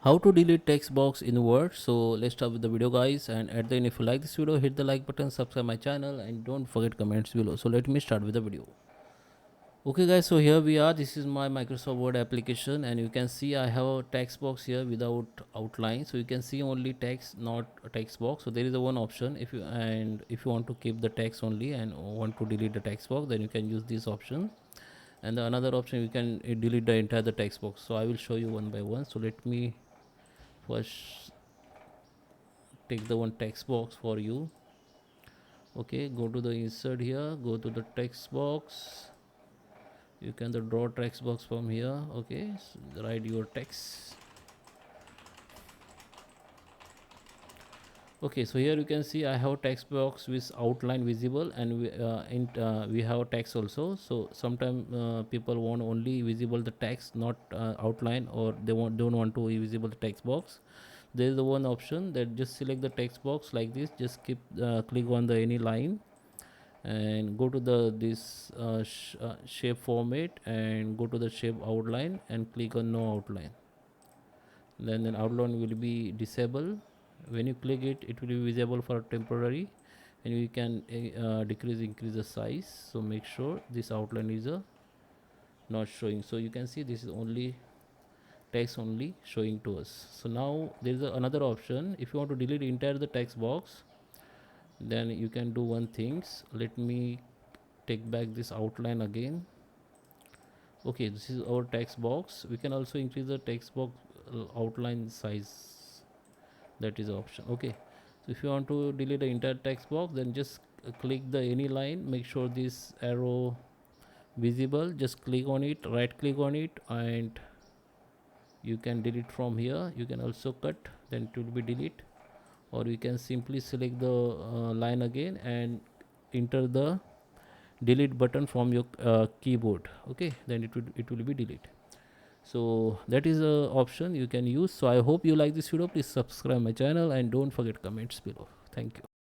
How to delete text box in Word. So let's start with the video, guys, and at the end, if you like this video, hit the like button, subscribe my channel, and don't forget comments below. So let me start with the video. Okay, guys, so here we are. This is my Microsoft Word application, and you can see I have a text box here without outline. So you can see only text, not a text box. So there is a one option. If you want to keep the text only and want to delete the text box, then you can use this option. And the another option, you can delete the entire the text box. So I will show you one by one. So let me first take the one text box for you. Okay, go to the insert here, go to the text box. You can the draw text box from here. Okay, so write your text. Okay, so here you can see I have text box with outline visible, and we have text also. So sometimes people want only visible the text, not outline, or they don't want to visible the text box. There is the one option that just select the text box like this. Just keep click on the any line and go to the this shape format and go to the shape outline and click on no outline. Then outline will be disabled. When you click it, it will be visible for temporary, and you can increase the size. So make sure this outline is not showing. So you can see this is only text only showing to us. So now there is another option. If you want to delete entire the text box, then you can do one things. Let me take back this outline again. Okay, this is our text box. We can also increase the text box outline size. That is the option. Okay, so if you want to delete the entire text box, then just click the any line, make sure this arrow visible, just click on it, right click on it, and you can delete from here. You can also cut, then it will be delete, or you can simply select the line again and enter the delete button from your keyboard. Okay, then it will be delete. So that is a option you can use. So I hope you like this video. Please subscribe my channel and don't forget comments below. Thank you.